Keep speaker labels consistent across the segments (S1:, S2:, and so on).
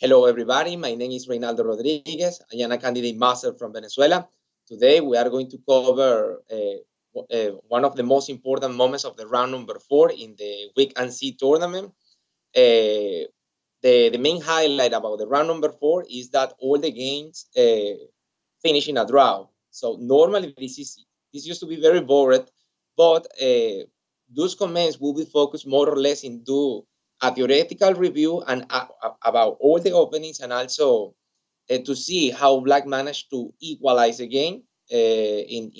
S1: Hello, everybody. My name is Reynaldo Rodriguez. I am a candidate master from Venezuela. Today, we are going to cover one of the most important moments of the round number 4 in the Week and C tournament. The main highlight about the round number 4 is that all the games finish in a draw. So normally this used to be very boring, but those comments will be focused more or less into a theoretical review and about all the openings, and also to see how Black managed to equalize the game in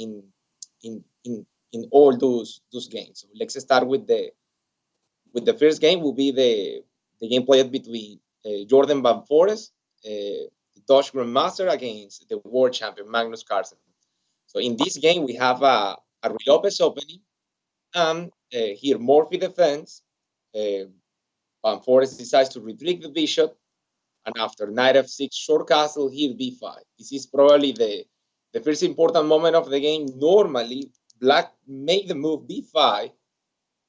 S1: in in all those games. So let's start with the first game. Will be the game played between Jordan Van Foreest, the Dutch Grandmaster, against the world champion Magnus Carlsen. So in this game, we have a Rui Lopez opening, and here Morphy defends. Van Foreest decides to retreat the bishop, and after knight f6, short castle, here b5. This is probably the first important moment of the game. Normally, Black make the move b5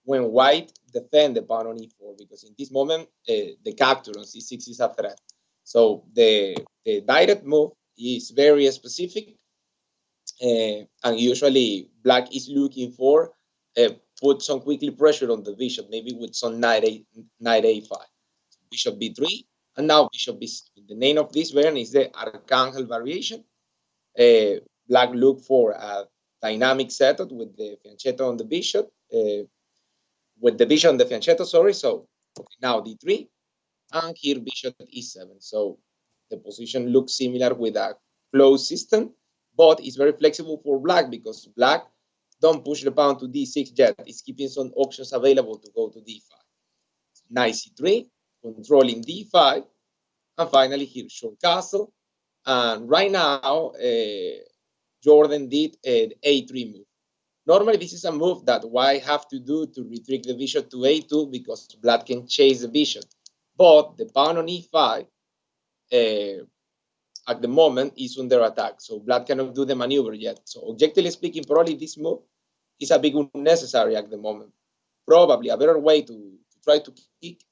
S1: when White defend the pawn on e4, because in this moment, the capture on c6 is a threat. So the direct move is very specific, and usually Black is looking for put some quickly pressure on the bishop, maybe with some knight a5, bishop b3, and now bishop b6. The name of this variant is the Archangel variation. Black look for a dynamic setup with the fianchetto on the bishop, with the bishop on the fianchetto, sorry. So now d3, and here bishop e7. So the position looks similar with a closed system, but it's very flexible for Black, because Black don't push the pawn to d6 yet. It's keeping some options available to go to d5. Knight c3, controlling d5, and finally here short castle. And right now, Jordan did an a3 move. Normally, this is a move that White have to do to retreat the bishop to a2, because Black can chase the bishop. But the pawn on e5 at the moment is under attack, so Black cannot do the maneuver yet. So objectively speaking, probably this move is a bit unnecessary at the moment. Probably a better way to try to kick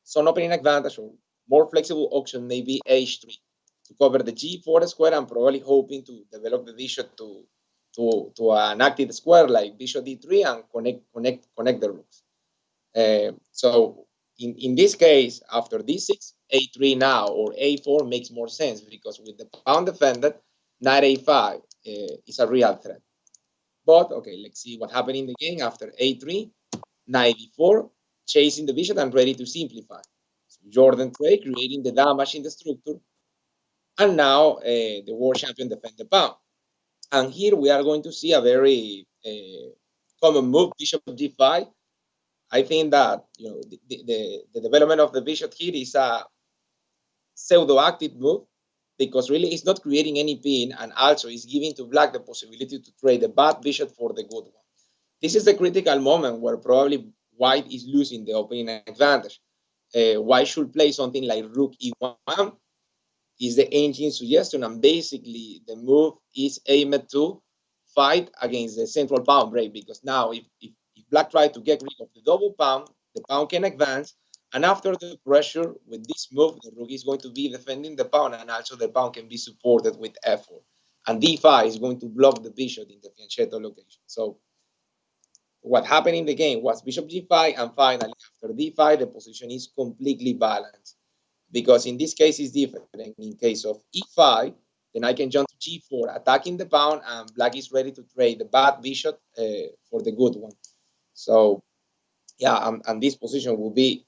S1: some opening advantage or more flexible option, maybe h3, to cover the g4 square, and probably hoping to develop the bishop to an active square like bishop d3 and connect the rooks. So in this case, after d6, a3 now or a4 makes more sense, because with the pawn defended, knight a5 is a real threat. But okay, let's see what happened in the game after a3, knight b4, chasing the bishop and ready to simplify. So Jordan trade, creating the damage in the structure, and now the world champion defend the pawn. And here we are going to see a very common move, bishop g5. I think that the development of the bishop here is a pseudo-active move, because really it's not creating any pin, and also it's giving to Black the possibility to trade the bad bishop for the good one. This is the critical moment where probably White is losing the opening advantage. White should play something like rook e1, is the ancient suggestion, and basically the move is aimed to fight against the central pawn break, because now if Black tries to get rid of the double pawn, the pawn can advance, and after the pressure with this move, the rook is going to be defending the pawn, and also the pawn can be supported with f4, and d5 is going to block the bishop in the fianchetto location. So what happened in the game was bishop g5, and finally after d5 the position is completely balanced, because in this case it's different. In case of e5, then I can jump to g4, attacking the pawn, and Black is ready to trade the bad bishop for the good one. So yeah, and this position will be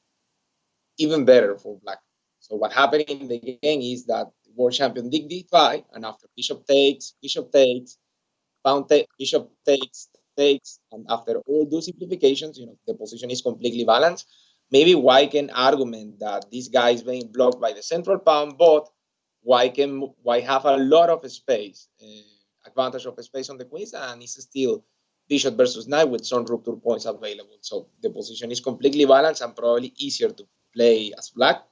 S1: even better for Black. So what happened in the game is that the world champion did d5, and after bishop takes, pawn takes, bishop takes, and after all those simplifications, the position is completely balanced. Maybe White can argument that this guy is being blocked by the central pawn, but White have a lot of space, advantage of space on the queens, and it's still bishop versus knight with some rook tour points available. So the position is completely balanced and probably easier to play as Black.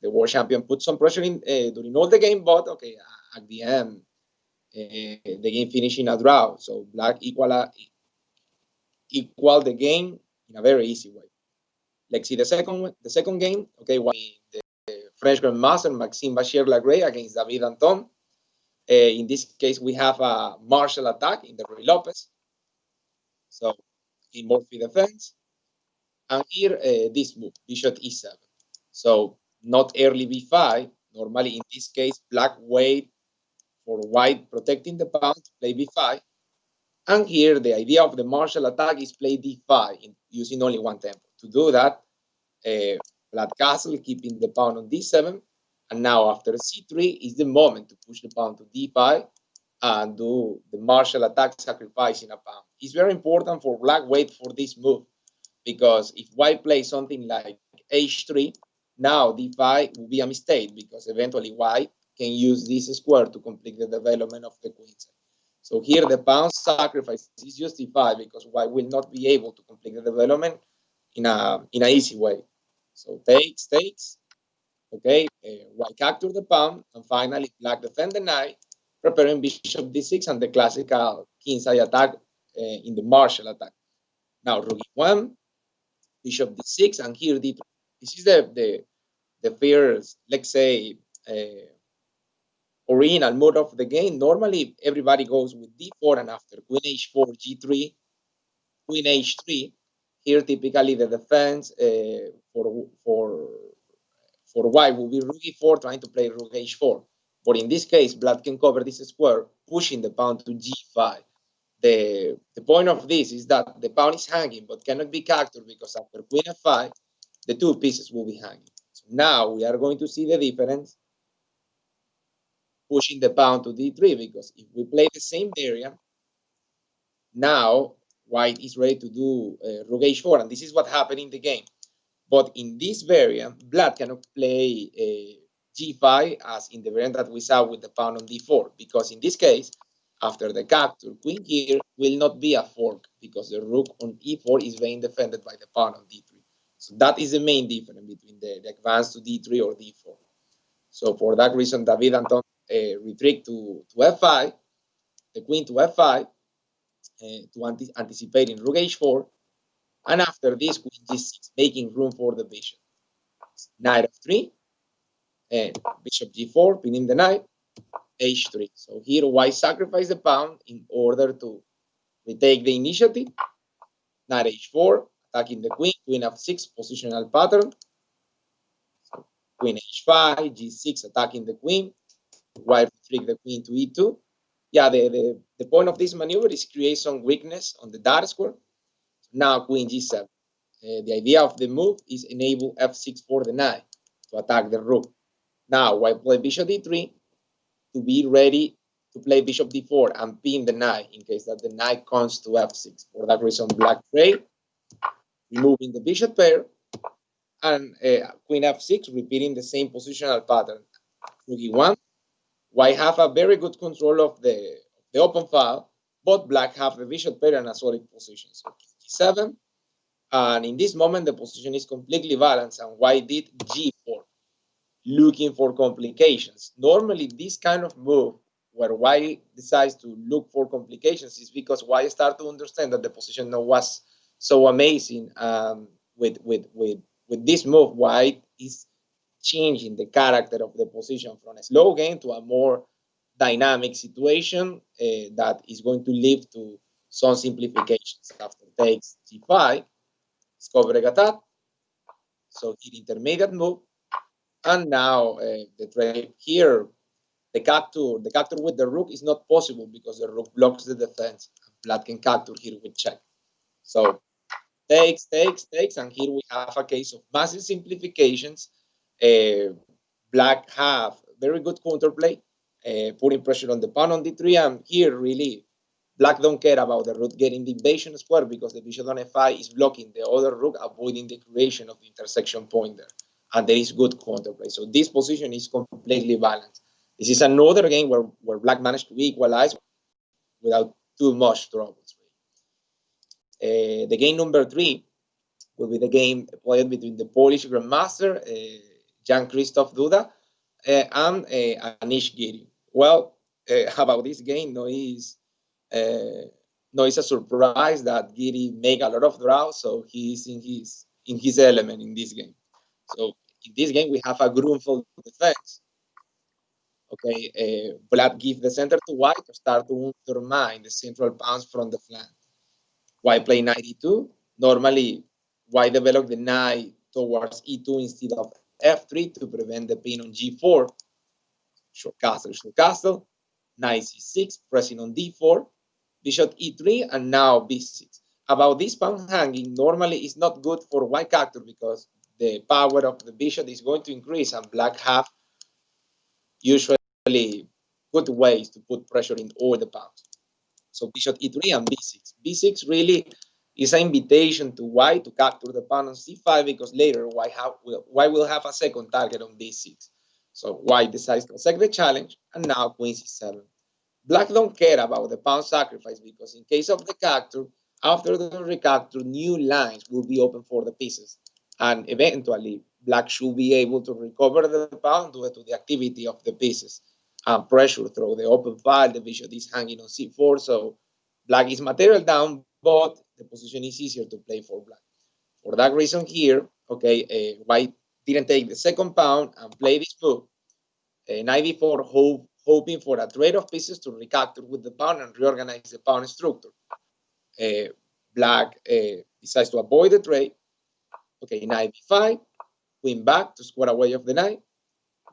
S1: The world champion put some pressure in during all the game, but okay, at the end, the game finished in a draw. So Black equal the game in a very easy way. Let's see the second game. Okay, the French Grandmaster Maxime Vachier-Lagrave against David Anton. In this case, we have a martial attack in the Ruy Lopez. So in Morphy defense. And here, this move, bishop e7. So not early b5. Normally, in this case, black wait for white protecting the pawn to play b5. And here, the idea of the martial attack is play d5 using only one tempo. To do that, black castle, keeping the pawn on d7. And now, after c3, is the moment to push the pawn to d5 and do the martial attack, sacrificing a pawn. It's very important for black wait for this move, because if white plays something like h3, now d5 will be a mistake, because eventually white can use this square to complete the development of the queen set. So here the pawn sacrifice is justified because white will not be able to complete the development in an easy way. So takes, okay, white capture the pawn, and finally black defend the knight, preparing bishop d6 and the classical kingside attack in the martial attack. Now rook e1, bishop d6, and here d3. This is the first, let's say, original mode of the game. Normally, everybody goes with d4, and after queen h4, g3, queen h3. Here, typically, the defense for white will be rook e4, trying to play rook h4. But in this case, black can cover this square, pushing the pawn to g5. The point of this is that the pawn is hanging, but cannot be captured, because after queen f5, the two pieces will be hanging. So now we are going to see the difference, pushing the pawn to d3, because if we play the same variant, now white is ready to do rook h4, and this is what happened in the game. But in this variant, black cannot play g5 as in the variant that we saw with the pawn on d4, because in this case, after the capture, queen here will not be a fork, because the rook on e4 is being defended by the pawn on d3. So that is the main difference between the advance to d3 or d4. So for that reason, David Anton retreat to f5, the queen to f5, to anticipating rook h4, and after this, queen g6, making room for the bishop. Knight f3, and bishop g4, pinning the knight, h3. So here, white sacrifice the pawn in order to retake the initiative. Knight h4, attacking the queen, queen f6, positional pattern. So queen h5, g6, attacking the queen. White retreat the queen to e2. Yeah, the point of this maneuver is create some weakness on the dark square. Now queen g7. The idea of the move is enable f6 for the knight to attack the rook. Now white play bishop d3 to be ready to play bishop d4 and pin the knight in case that the knight comes to f6. For that reason, black trade, removing the bishop pair, and queen f6, repeating the same positional pattern. Rook e1. White have a very good control of the open file, but black have the bishop pair in a solid position. So g7, and in this moment, the position is completely balanced, and white did g4, looking for complications. Normally, this kind of move, where white decides to look for complications, is because white start to understand that the position was so amazing. With this move, white is changing the character of the position from a slow game to a more dynamic situation that is going to lead to some simplifications. After takes g5, discover attack. So here intermediate move, and now the trade here, the capture with the rook is not possible because the rook blocks the defense. Black can capture here with check. So takes, and here we have a case of massive simplifications. Black have very good counterplay, putting pressure on the pawn on d3, and here really black don't care about the rook getting the invasion square because the bishop on f5 is blocking the other rook, avoiding the creation of the intersection point there, and there is good counterplay. So this position is completely balanced. This is another game where black managed to equalize without too much troubles. The game number 3 will be the game played between the Polish Grandmaster, Jan-Krzysztof Duda, and Anish Giri. Well, about this game, no, it's a surprise that Giri make a lot of draws, so he's in his element in this game. So in this game we have a Grunfeld defense. Okay, black give the center to white to start to undermine the central pawns from the flank. White play knight e2. Normally, white develop the knight towards e2 instead of f3 to prevent the pin on g4. Short castle. Knight c6, pressing on d4. Bishop e3, and now b6. About this pawn hanging, normally it's not good for white character because the power of the bishop is going to increase, and black have usually good ways to put pressure in all the pawns. So bishop e3 and b6. b6 really is an invitation to white to capture the pawn on c5 because later white will have a second target on b6. So white decides to accept the challenge, and now queen c7. Black don't care about the pawn sacrifice because in case of the capture, after the recapture, new lines will be open for the pieces. And eventually, black should be able to recover the pawn due to the activity of the pieces and pressure through the open file. The bishop is hanging on c4, so black is material down, but the position is easier to play for black. For that reason here, okay, white didn't take the second pawn and play this move. Knight b4, hoping for a trade of pieces to recapture with the pawn and reorganize the pawn structure. Black decides to avoid the trade. Okay, knight b5, queen back to square away of the knight,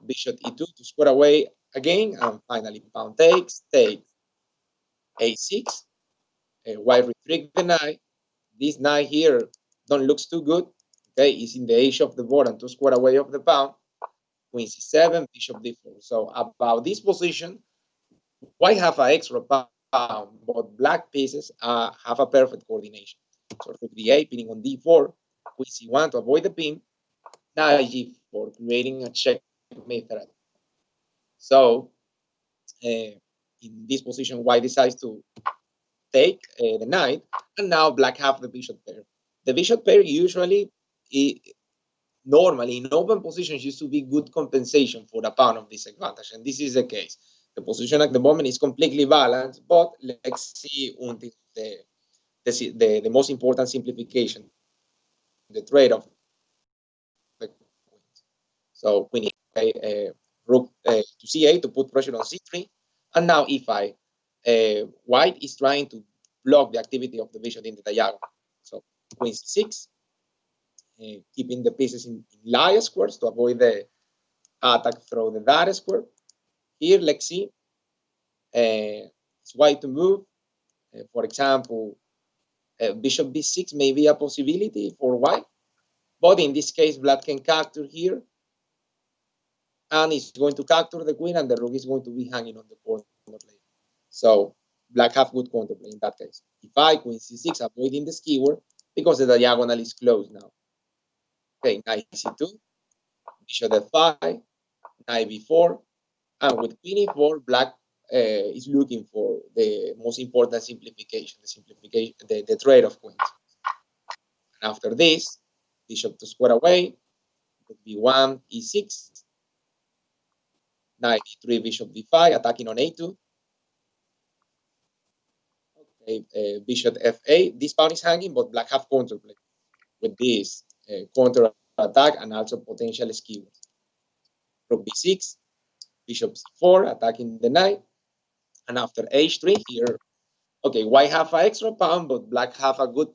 S1: bishop e2 to square away again, and finally pawn takes, a6. White restrict the knight. This knight here don't looks too good. Okay, it's in the edge of the board and to square away of the pawn. Queen c7, bishop d4. So about this position, white have an extra pawn, but black pieces have a perfect coordination. So rook d8, pinning on d4, queen c1 to avoid the pin, knight g4, creating a checkmate threat. So in this position, white decides to take the knight, and now black have the bishop pair. The bishop pair usually, normally in open positions, used to be good compensation for the pawn of disadvantage, and this is the case. The position at the moment is completely balanced, but let's see until the most important simplification, the trade-off. So queen rook to c8 to put pressure on c3, and now e5. White is trying to block the activity of the bishop in the diagonal. So queen c6, keeping the pieces in Lie squares to avoid the attack through the dart square. Here, let's see. It's white to move. For example, bishop b6 may be a possibility for white, but in this case, black can capture here, and it's going to capture the queen, and the rook is going to be hanging on the corner later. So black have good counterplay in that case. e5, queen c6, avoiding the skewer because the diagonal is closed now. Okay, knight c2, bishop f5, knight b4, and with queen e4, black is looking for the most important simplification, the trade of queens. And after this, bishop to square away, rook b1, e6, knight e3, bishop b5, attacking on a2. Okay, bishop f8. This pawn is hanging, but black have counterplay with this counter attack and also potential skewers. Rook b6, bishop c4, attacking the knight. And after h3 here, okay, white have an extra pawn, but black have a good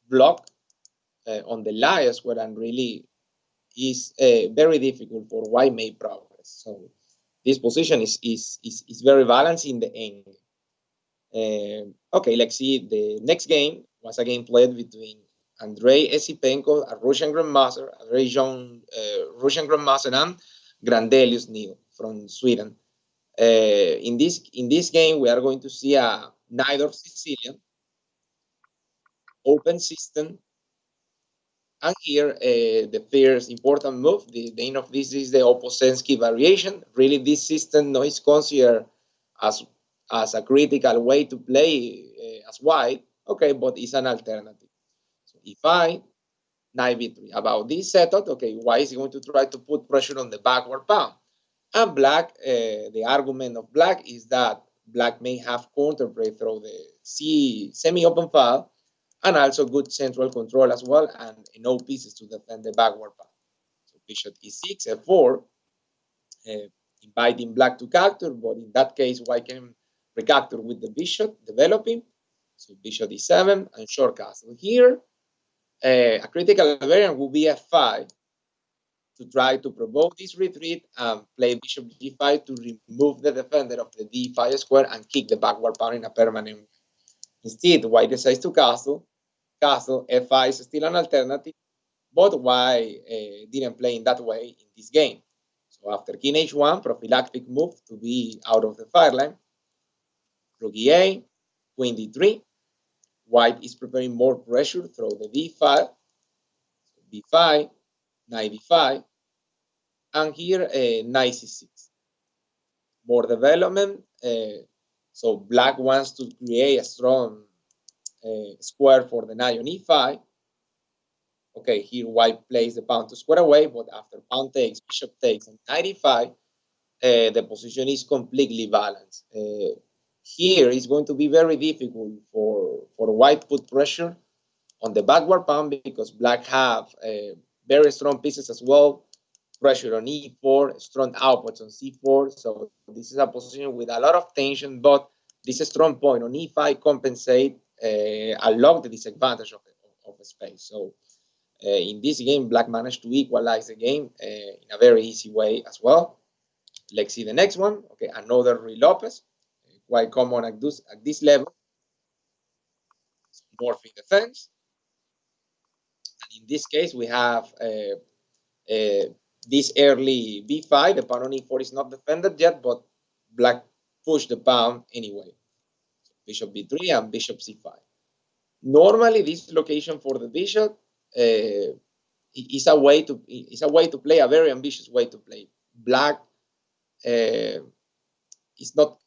S1: block on the Lie square, and really is very difficult for white make progress. So this position is very balanced in the end. Okay, let's see. The next game was a game played between Andrei Esipenko, a Russian grandmaster, a very young Russian grandmaster, and Grandelius Neil from Sweden. In this game, we are going to see a Knight of Sicilian, open system, and here the first important move. The name of this is the Opposensky variation. Really, this system no is considered as a critical way to play as white. Okay, but it's an alternative. So e5, knight b3. About this setup, okay, white is going to try to put pressure on the backward pawn. And black, the argument of black is that black may have counterplay through the C semi-open file, and also good central control as well, and no pieces to defend the backward path. So bishop e6, f4, inviting black to capture, but in that case, white can recapture with the bishop developing. So bishop e7 and short castle. Here, a critical variant will be f5 to try to provoke this retreat and play bishop g5 to remove the defender of the d5 square and kick the backward pawn in a permanent way. Instead, white decides to castle. Castle, f5 is still an alternative, but white didn't play in that way in this game. So after king h1, prophylactic move to be out of the fire line. Rook e8, queen d3. White is preparing more pressure through the d5, b5, knight d5, and here knight c6. More development. So black wants to create a strong square for the knight on e5. Okay, here white plays the pawn to square away, but after pawn takes, bishop takes, and knight e5, the position is completely balanced. Here it's going to be very difficult for white put pressure on the backward pawn because black have very strong pieces as well. Pressure on e4, strong outputs on c4. So this is a position with a lot of tension, but this strong point on e5 compensate a lot the disadvantage of the space. So in this game, black managed to equalize the game in a very easy way as well. Let's see the next one. Okay, another Ruy Lopez, quite common at this level. More free defense. And in this case, we have this early b5. The pawn on e4 is not defended yet, but black pushed the pawn anyway. So bishop b3 and bishop c5. Normally, this location for the bishop is a way to play, a very ambitious way to play. Black is not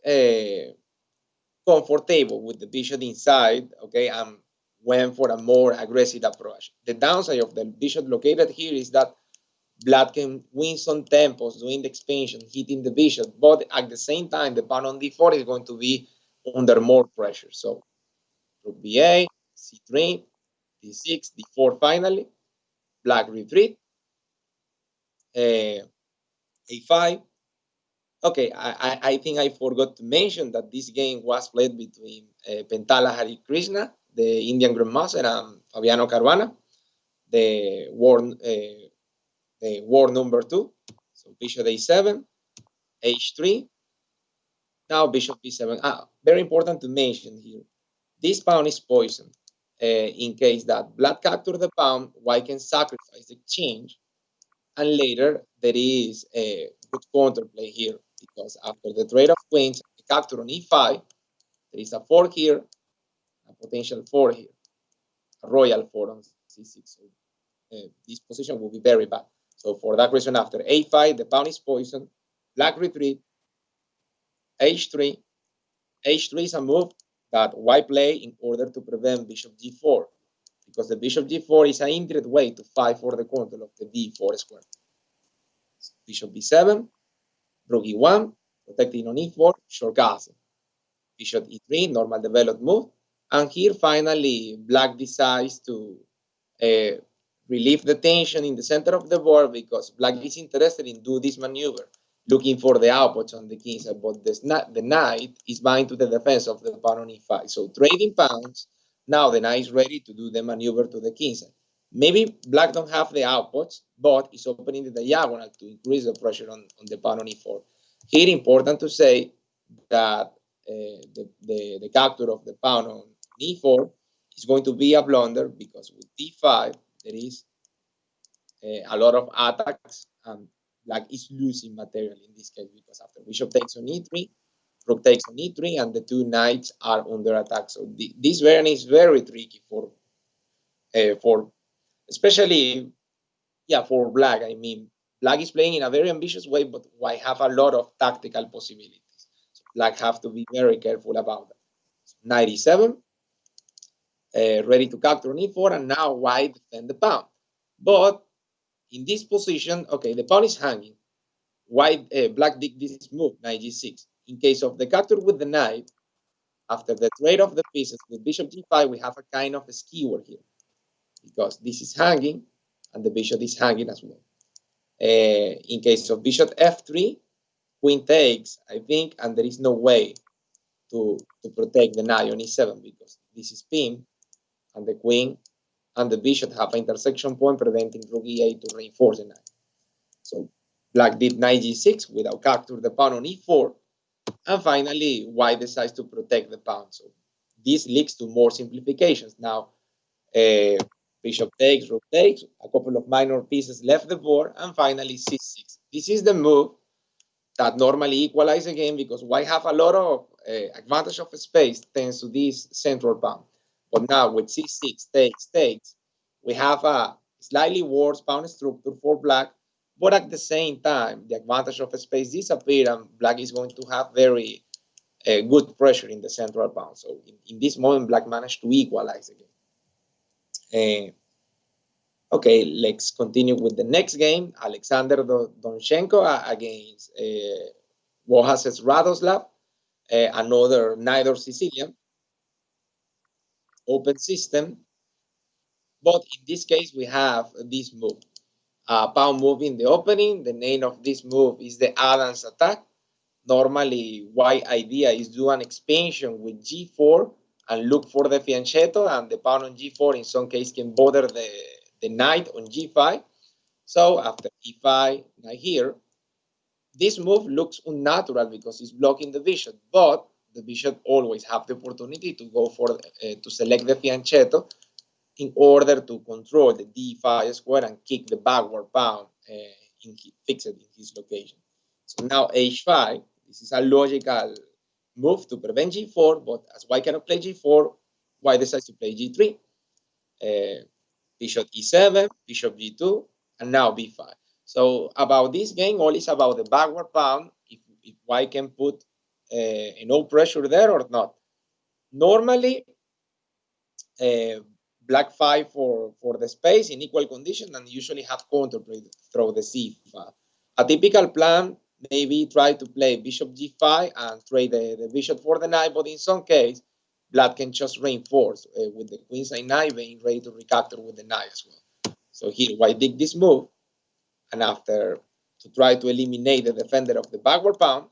S1: comfortable with the bishop inside, okay, and went for a more aggressive approach. The downside of the bishop located here is that black can win some tempos doing the expansion, hitting the bishop, but at the same time, the pawn on d4 is going to be under more pressure. So rook b8, c3, d6, d4 finally, black retreat, a5. Okay, I think I forgot to mention that this game was played between Pentala Harikrishna, the Indian Grandmaster, and Fabiano Caruana, the war number 2. So bishop a7, h3. Now bishop b7. Very important to mention here. This pawn is poisoned. In case that black capture the pawn, white can sacrifice the exchange, and later there is a good counterplay here because after the trade of queens, the capture on e5, there is a fork here, a potential 4 here, a royal 4 on c6. So this position will be very bad. So for that reason, after a5, the pawn is poisoned, black retreat, h3. h3 is a move that white play in order to prevent bishop g4, because the bishop g4 is an indirect way to fight for the control of the d4 square. So bishop b7, rook e1, protecting on e4, short castle. Bishop e3, normal developed move. And here, finally, black decides to relieve the tension in the center of the board because black is interested in do this maneuver, looking for the outputs on the king side, but the knight is bound to the defense of the pawn on e5. So trading pawns, now the knight is ready to do the maneuver to the king side. Maybe black don't have the outputs, but it's opening the diagonal to increase the pressure on the pawn on e4. Here, important to say that the capture of the pawn on e4 is going to be a blunder because with d5 there is a lot of attacks and black is losing material in this case because after bishop takes on e3, rook takes on e3, and the two knights are under attack. So this variant is very tricky for especially for black. I mean, black is playing in a very ambitious way, but white have a lot of tactical possibilities. So black have to be very careful about that. So knight e7, ready to capture on e4, and now white defend the pawn. But in this position, okay, the pawn is hanging. White, black did this move, knight g6. In case of the capture with the knight, after the trade of the pieces with bishop g5, we have a kind of a skewer here because this is hanging and the bishop is hanging as well. In case of bishop f3, queen takes, I think, and there is no way to protect the knight on e7 because this is pinned, and the queen and the bishop have an intersection point preventing rook e8 to reinforce the knight. So black did knight g6 without capture the pawn on e4, and finally white decides to protect the pawn. So this leads to more simplifications. Now bishop takes, rook takes, a couple of minor pieces left the board, and finally c6. This is the move that normally equalize the game because white have a lot of advantage of space thanks to this central pawn. But now with c6 takes, we have a slightly worse pawn structure for black, but at the same time, the advantage of space disappears and black is going to have very good pressure in the central pawn. So in this moment, black managed to equalize the game. Okay, let's continue with the next game. Alexander Donchenko against Wojases Radoslav, another neither Sicilian. Open system. But in this case, we have this move. Pawn move in the opening. The name of this move is the Adams attack. Normally, white idea is do an expansion with g4 and look for the fianchetto, and the pawn on g4 in some case can bother the knight on g5. So after e5, knight here, this move looks unnatural because it's blocking the bishop, but the bishop always have the opportunity to go for to select the fianchetto in order to control the d5 square and kick the backward pawn fixed in his location. So now h5, this is a logical move to prevent g4, but as white cannot play g4, white decides to play g3. Bishop e7, bishop g2, and now b5. So about this game, all is about the backward pawn, if white can put no pressure there or not. Normally, black fight for the space in equal condition and usually have counterplay through the c5. A typical plan maybe try to play bishop g5 and trade the bishop for the knight, but in some case, black can just reinforce with the queenside knight being ready to recapture with the knight as well. So here, white did this move, and after to try to eliminate the defender of the backward pawn,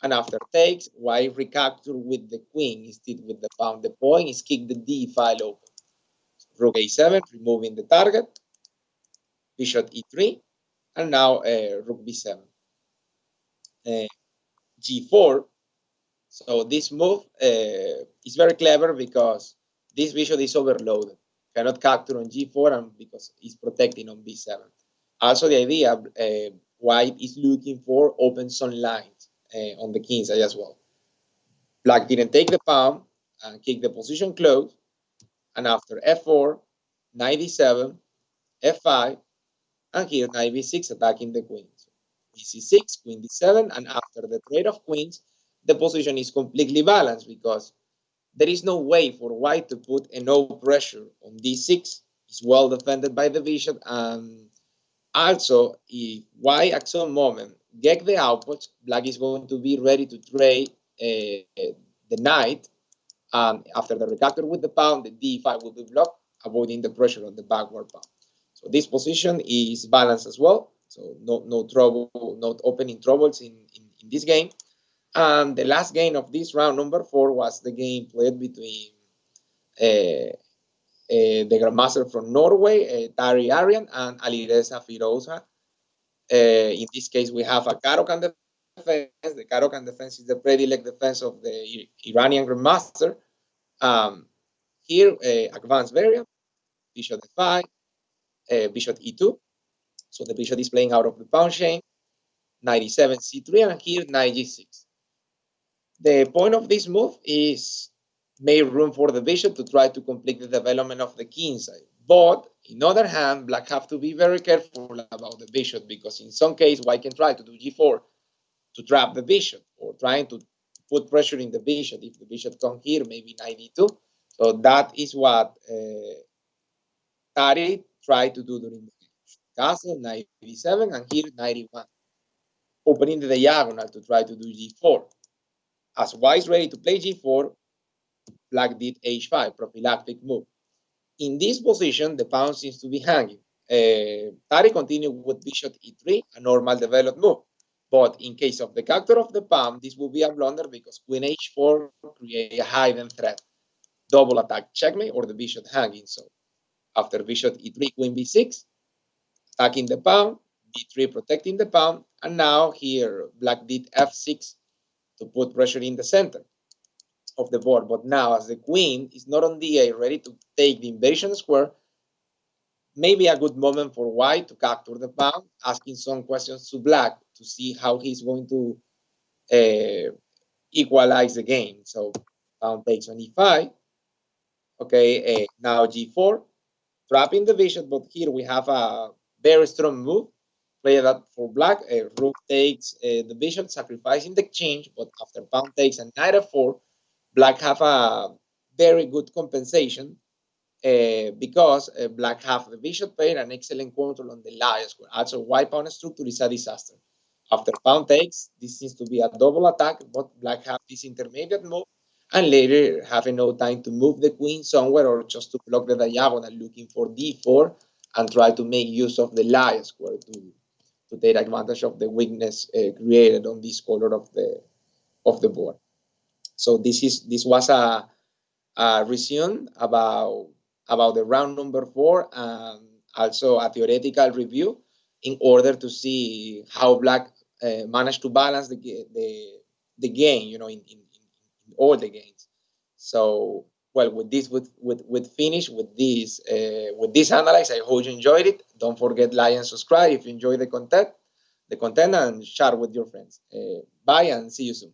S1: and after takes, white recapture with the queen instead with the pawn. The point is kick the d file open. So rook a7, removing the target, bishop e3, and now rook b7. G4. So this move is very clever because this bishop is overloaded. Cannot capture on g4 and because it's protecting on b7. Also the idea, white is looking for open some lines on the king side as well. Black didn't take the pawn and kick the position close. And after f4, knight d7, f5, and here knight b6 attacking the queen. So c6, queen d7, and after the trade of queens, the position is completely balanced because there is no way for white to put enough pressure on d6. It's well defended by the bishop, and also if white at some moment get the outputs, black is going to be ready to trade the knight, and after the recapture with the pawn, the d5 will be blocked, avoiding the pressure on the backward pawn. So this position is balanced as well. So no trouble, not opening troubles in this game. And the last game of this round, number 4, was the game played between the Grandmaster from Norway, Tari and Alireza Firouzja. In this case, we have a Karokan defense. The Karokan defense is the predilect defense of the Iranian Grandmaster. Here, advanced variant, bishop d5, bishop e2. So the bishop is playing out of the pawn chain, knight e7, c3, and here knight g6. The point of this move is make room for the bishop to try to complete the development of the king side. But, on the other hand, black have to be very careful about the bishop because in some case, white can try to do g4 to trap the bishop or trying to put pressure in the bishop. If the bishop comes here, maybe knight d2. So that is what Tari tried to do during the game. Castle, knight d7, and here knight e1. Opening the diagonal to try to do g4. As white is ready to play g4, black did h5, prophylactic move. In this position, the pawn seems to be hanging. Tari continued with bishop e3, a normal developed move. But in case of the capture of the pawn, this will be a blunder because queen h4 create a hidden threat. Double attack checkmate or the bishop hanging. So after bishop e3, queen b6, attacking the pawn, d3 protecting the pawn, and now here black did f6 to put pressure in the center of the board. But now as the queen is not on d8 ready to take the invasion square, maybe a good moment for white to capture the pawn, asking some questions to black to see how he's going to equalize the game. So pawn takes on e5. Okay, now g4, trapping the bishop, but here we have a very strong move. Play that for black. Rook takes the bishop, sacrificing the exchange, but after pawn takes a knight f4, black have a very good compensation because black have the bishop pair and excellent control on the lion square. Also, white pawn structure is a disaster. After pawn takes, this seems to be a double attack, but black have this intermediate move and later having no time to move the queen somewhere or just to block the diagonal, looking for d4 and try to make use of the lion square to take advantage of the weakness created on this color of the board. So this was a resume about the round number 4 and also a theoretical review in order to see how black managed to balance the game, in all the games. So, well, with this, with finish with this analysis, I hope you enjoyed it. Don't forget like and subscribe if you enjoy the content, and share with your friends. Bye and see you soon.